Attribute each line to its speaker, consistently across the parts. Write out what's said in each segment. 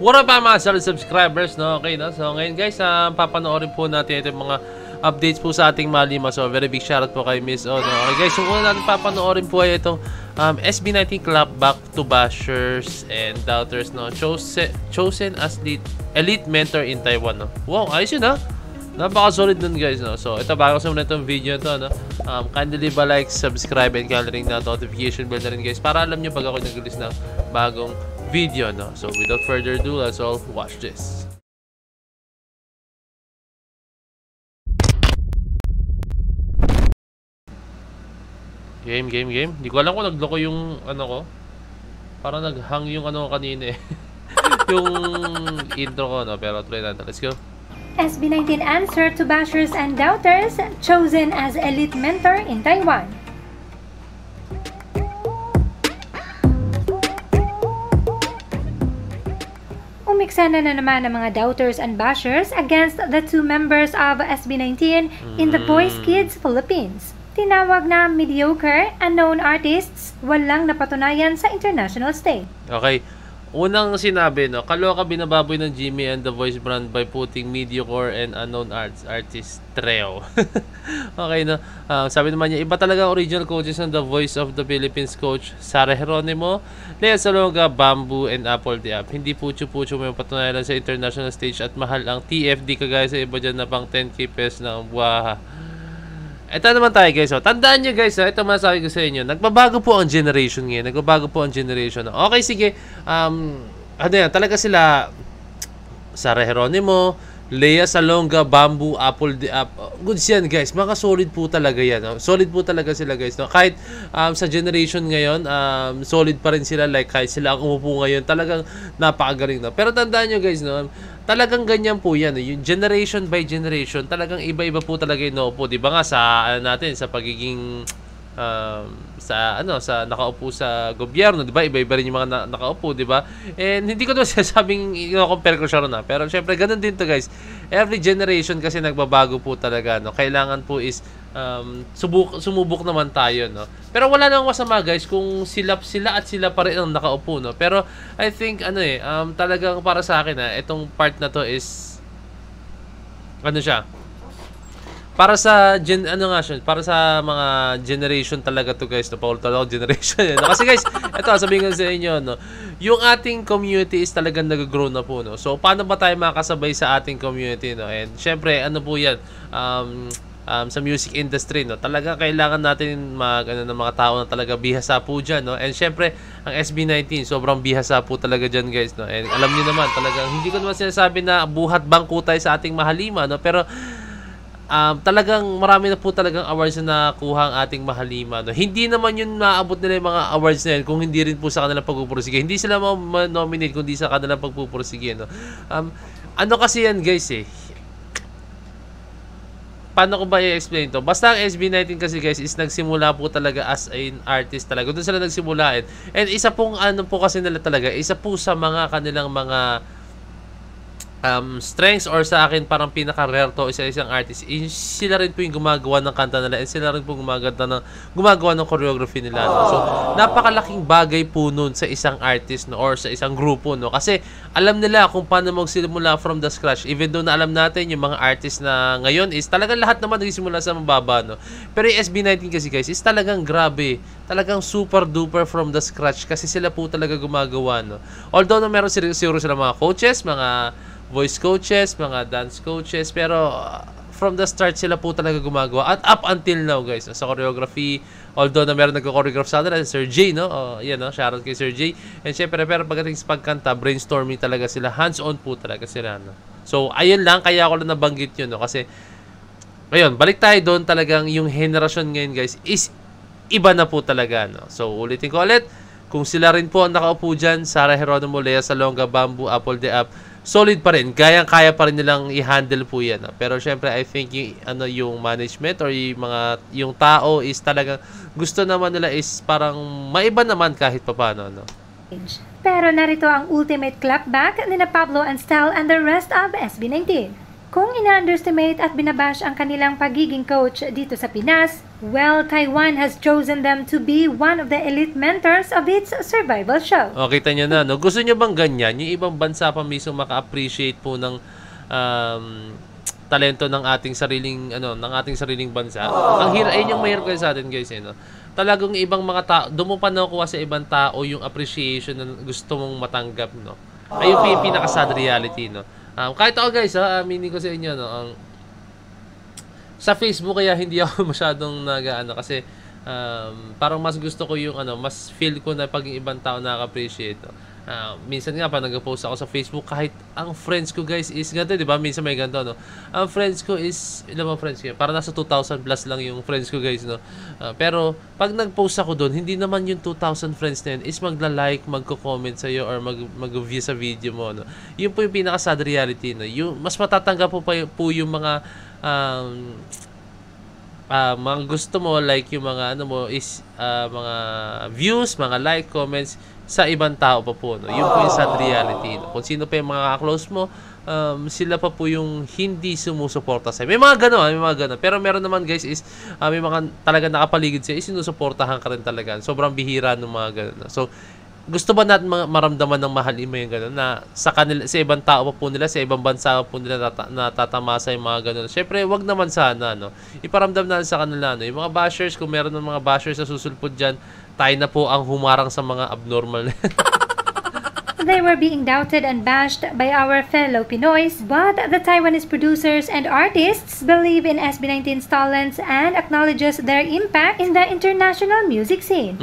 Speaker 1: What up mga solid subscribers, no? Okay, no? So ngayon guys, papanoorin po natin itong mga updates po sa ating Malima. So very big shoutout po kay Miss O, no? Okay guys, yung una natin papanoorin po ay itong SB19 clapback to bashers and doubters, no? Chosen as elite mentor in Taiwan, no? Wow, ayos yun, ha? Napaka-solid nun guys, no? So ito, bago sa muna itong video to, no? Kindly ba like, subscribe, and kindly ring na notification bell na rin guys para alam nyo pag ako nag-release ng bagong video, no? So without further ado, let's all watch this. Game. Hindi ko alam kung nagloko yung ano ko. Parang naghang yung ano kanina eh. Yung intro ko, no? Pero try natin. Let's go.
Speaker 2: SB19 answer to bashers and doubters, chosen as elite mentor in Taiwan. Umiksena na naman ang mga doubters and bashers against the two members of SB19 in The Voice Kids Philippines. Tinawag na mediocre, unknown artists, walang napatunayan sa international stage.
Speaker 1: Okay. Unang sinabi, no, kaloka binababoy ng Jimmy and The Voice brand by putting mediocre and unknown artist trio. Okay, no. Sabi naman niya, iba talaga ang original coaches ng The Voice of the Philippines coach Sarah Geronimo, Lea Salonga, Bamboo, and Apple the App. Hindi pucho-pucho may patunayan sa international stage at mahal ang TFD kagaya sa iba dyan na pang 10k pesos na ang buwaha. Ito naman tayo guys, tandaan nyo guys, ito masasabi ko sa inyo, nagbabago po ang generation ngayon, Okay, sige, ano yan, talaga sila, Sarah Geronimo, Lea Salonga, Bamboo, Apple the App, goods yan guys, mga solid po talaga yan, solid po talaga sila guys, no? Kahit sa generation ngayon, solid pa rin sila, like kahit sila ang umupo ngayon, talagang napakagaling, no? Pero tandaan nyo guys, no, talagang ganyan po yan, yung generation by generation, talagang iba-iba po talaga yung naupo, di ba nga sa natin, sa pagiging sa nakaupo sa gobyerno, di ba? Iba-iba rin yung mga nakaupo, di ba? And hindi ko naman sinasabing i-compare ko siya ron, pero syempre ganun din to guys. Every generation kasi nagbabago po talaga, no? Kailangan po is sumubok naman tayo, no? Pero wala nang masama guys kung sila at sila pa rin ang nakaupo, no? Pero I think talagang para sa akin itong part na to is ano siya? Para sa para sa mga generation talaga to guys, no? Paulit-ulit generation yan. Kasi guys, ito sabihin ko sa inyo, no? Yung ating community is talagang nag-grow na po, no? So paano ba tayo makasabay sa ating community, no? And syempre, ano po yan, sa music industry, no? Talaga kailangan natin ng mga tao na talaga bihasa po dyan, no? And syempre, ang SB19, sobrang bihasa po talaga dyan, guys, no? And alam niyo naman, talagang hindi ko naman sinasabi na buhat bangko tayo sa ating Mahalima, no? Pero talagang marami na po talagang awards na nakuha ang ating Mahalima, no? Hindi naman yun maabot nila yung mga awards na yun kung hindi rin po sa kanilang pagpupursige. Hindi sila ma-nominate kundi sa kanilang pagpupursige, no? Ano kasi yan guys paano ko ba i-explain to? Basta ang SB19 kasi guys is nagsimula po talaga as an artist talaga. Doon sila nagsimula and isa pong po kasi nila talaga, isa po sa mga kanilang mga strengths or sa akin parang pinaka-rare to isang artist, sila rin po yung gumagawa ng kanta nila and sila rin po gumagawa ng choreography nila, no? So napakalaking bagay po nun sa isang artist, no? Or sa isang grupo, no? Kasi alam nila kung paano magsimula from the scratch, even though na alam natin yung mga artist na ngayon is talagang lahat naman nagsimula sa mababa, no? Pero yung SB19 kasi guys is talagang grabe, talagang super duper from the scratch kasi sila po talaga gumagawa, no? Although na meron siguro sila mga coaches, mga voice coaches, mga dance coaches, pero from the start sila po talaga gumagawa at up until now guys, sa choreography, although na meron nagko-choreograph sa atin, Sir J, no? Yan, no? Shoutout kay Sir J. And syempre, pero pagdating sa pagkanta, brainstorming talaga sila, hands-on po talaga sila, no? So ayun lang, kaya ako lang nabanggit yun, no? Kasi ayun, balik tayo doon, talagang yung henerasyon ngayon guys is iba na po talaga, no? So ulitin ko ulit, kung sila rin po ang nakaupo dyan, Sarah Geronimo, Lea Salonga, Bamboo, Apple the App, solid pa rin, kaya pa rin nilang i-handle po yan, no? Pero syempre I think yung management or yung tao is talagang gusto naman nila is parang maiba naman kahit papaano, no?
Speaker 2: Pero narito ang ultimate clapback ni Pablo and Stel and the rest of SB19. Kung ina-underestimate at binabash ang kanilang pagiging coach dito sa Pinas, well, Taiwan has chosen them to be one of the elite mentors of its survival show.
Speaker 1: O, kita nyo na, no? Gusto nyo bang ganyan? Yung ibang bansa pa mismo maka-appreciate po ng talento ng ating sariling bansa. Ang hirap, ayun yung mahirap kayo sa atin, guys, no? Talagang ibang mga tao, doon mo pa nakukuha sa ibang tao yung appreciation na gusto mong matanggap, no? Ayun yung pinaka-sad reality, no? Kahit ako, guys, aminin ko sa inyo, no? Sa Facebook kaya hindi ako masyadong kasi parang mas gusto ko yung mas feel ko na pag yung ibang tao nakaka-appreciate, no? Minsan nga pa nag-post ako sa Facebook, kahit ang friends ko, guys, is ganito, di ba? Minsan may ganito, no? Ang friends ko is, ilan mga friends ko? Parang nasa 2,000 plus lang yung friends ko, guys, no? Pero pag nag-post ako doon, hindi naman yung 2,000 friends na yun is magla-like, magko-comment sa'yo, or mag-view sa video mo, no? Yun po yung pinaka-sad reality, no? Yung, mas matatanggap po yung mga mga gusto mo, like yung mga is mga views, mga like, comments sa ibang tao pa po, no? Yun po yung sad reality, no? Kung sino pa yung mga close mo, sila pa po yung hindi sumusuporta sa'yo. May mga gano'n. Pero meron naman, guys, is may mga talaga nakapaligid sa'yo, is sinusuportahan ka rin talaga. Sobrang bihira ng mga gano'n, no? So, gusto ba natin maramdaman ng mahalin mo yung gano'n na sa ibang tao pa po nila, sa ibang bansa pa po nila natatamasa yung mga gano'n? Siyempre, wag naman sana, no? Iparamdam natin sa kanila, no? Yung mga bashers, kung meron ng mga bashers na susulpod dyan, tayo na po ang humarang sa mga abnormal.
Speaker 2: They were being doubted and bashed by our fellow Pinoys, but the Taiwanese producers and artists believe in SB19's talents and acknowledges their impact in the international music scene.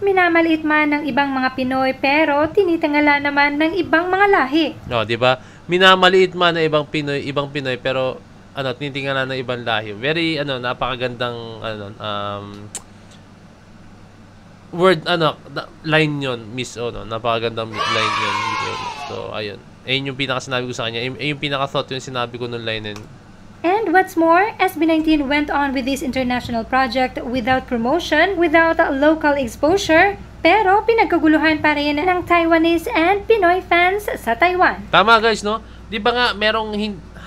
Speaker 2: Minamaliit man ng ibang mga Pinoy pero tinitangala naman ng ibang mga lahi.
Speaker 1: No, 'di ba? Minamaliit man ng ibang Pinoy pero tinitingala ng ibang lahi. Very napakagandang word line 'yon, Miss napakagandang line 'yon. So ayun. Ayun yung pinaka-sinabi ko sa kanya. Ayun yung pinaka-thought yung sinabi ko nung line nun.
Speaker 2: And what's more, SB19 went on with this international project without promotion, without local exposure, pero pinagkaguluhan pa rin ng Taiwanese and Pinoy fans sa Taiwan.
Speaker 1: Tama, guys, no? Di ba nga merong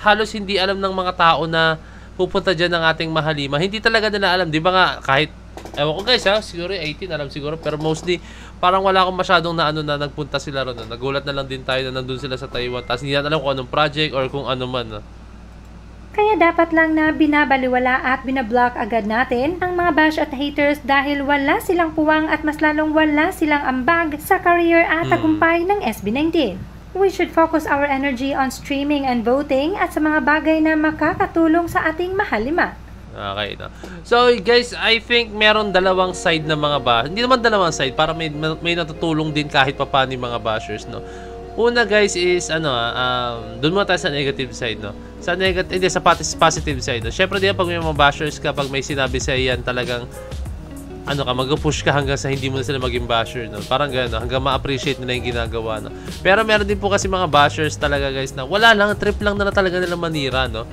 Speaker 1: halos hindi alam ng mga tao na pupunta dyan ng ating Mahalima. Hindi talaga nila alam. Di ba nga kahit, ewan ko, guys, siguro 18 alam siguro, pero mostly parang wala akong masyadong na nagpunta sila ron. Nagulat na lang din tayo na nandun sila sa Taiwan. Tapos hindi natin alam kung anong project or kung ano man.
Speaker 2: Kaya dapat lang na binabaliwala at binablock agad natin ang mga bash at haters dahil wala silang puwang at mas lalong wala silang ambag sa career at tagumpay ng SB19. We should focus our energy on streaming and voting at sa mga bagay na makakatulong sa ating Mahalima.
Speaker 1: Okay, no? So, guys, I think meron dalawang side na mga bash. Hindi naman dalawang side, para may natutulong din kahit pa paano yung mga bashers, no? Una, guys, is doon muna tayo sa negative side, no? Sa positive side, no? Syempre, pag may mga bashers ka, pag may sinabi sa iyan, talagang mag-push ka hanggang sa hindi mo na sila maging basher, no? Parang gano'n, hanggang ma-appreciate nila yung ginagawa, no? Pero meron din po kasi mga bashers talaga, guys, na wala lang, trip lang na talaga nila manira, no?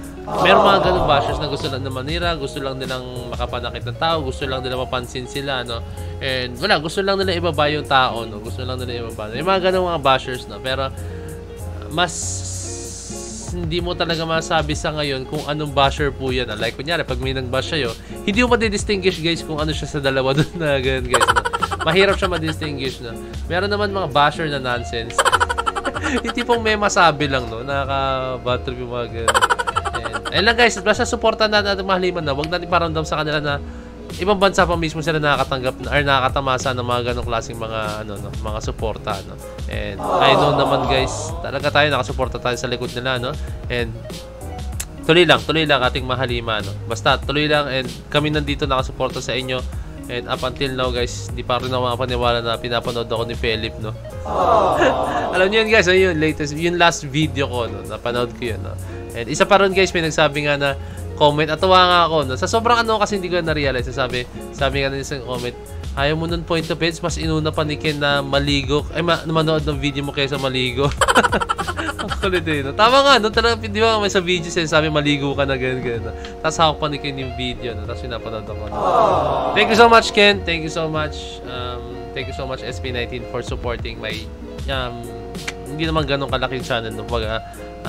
Speaker 1: Meron mga ganung bashers na gusto lang na manira, gusto lang nilang makapanakit ng tao, gusto lang nila mapansin sila, no? And wala, gusto lang nila ibaba yung tao, no? Gusto lang nila ibaba. May mga ganung mga bashers, no? Pero mas hindi mo talaga masabi sa ngayon kung anong basher po yan. Like, kunyari, pag may nag-bash sa'yo, hindi mo madidistinguish, guys, kung ano siya sa dalawa doon na ganun, guys. No? Mahirap siya madistinguish, no? Meron naman mga basher na nonsense. Yung tipong may masabi lang, no? Nakaka-bad trip yung mga ganun. Ayun lang, guys. Basta supportan natin ang Mahaliman na. Huwag natin paramdam sa kanila na ibang bansa pa mismo sila nakakatanggap or nakakatamasa ng mga ganong klaseng mga mga suporta, no. And I know naman, guys, talaga tayo nakasuporta tayo sa likod nila, no. And tuloy lang ating Mahalima, no. Basta tuloy lang, and kami nandito nakasuporta sa inyo. And up until now, guys, di pa rin ako makapaniwala na pinapanood ako ni Philip, no. Alam niyo yun, guys, yung last video ko, no, napanood ko yun, no. And isa pa rin, guys, may nagsabi nga na comment, at tuwa nga ako, no? Sa sobrang kasi hindi ko na-realize. Sabi nga na isang comment, ayaw mo nun point of heads, mas inuna pa ni Ken na maligo. Ay, manood ng video mo kaysa maligo. Ang kulit, no? Tama nga, no? Talagang, di ba may sa video sabi maligo ka na ganyan. No? Tapos hawak pa ni Ken yung video, no? Tapos pinapanood ako. No? Thank you so much, Ken. Thank you so much. Thank you so much, SB19, for supporting my hindi naman ganun kalaking channel, no?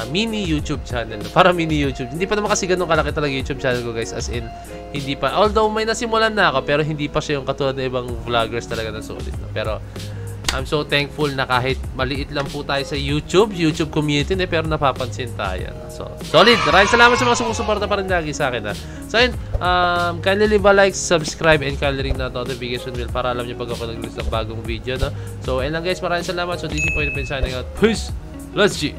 Speaker 1: Mini YouTube channel, no? Para mini YouTube. Hindi pa naman kasi ganun kalaki talaga YouTube channel ko, guys. As in, hindi pa. Although may nasimulan na ako, pero hindi pa siya yung katulad ng ibang vloggers talaga na solid, no? Pero I'm so thankful na kahit maliit lang po tayo sa YouTube community, pero napapansin tayo. So, solid. Maraming salamat sa mga sumusuporta pa rin lagi sa akin. So, yun, kindly leave a like, subscribe, and kindly ring na notification bell para alam nyo pag ako nag-release ng bagong video. No? So, ayun lang guys. Maraming salamat. So, DC Point signing out. Peace! Let's G!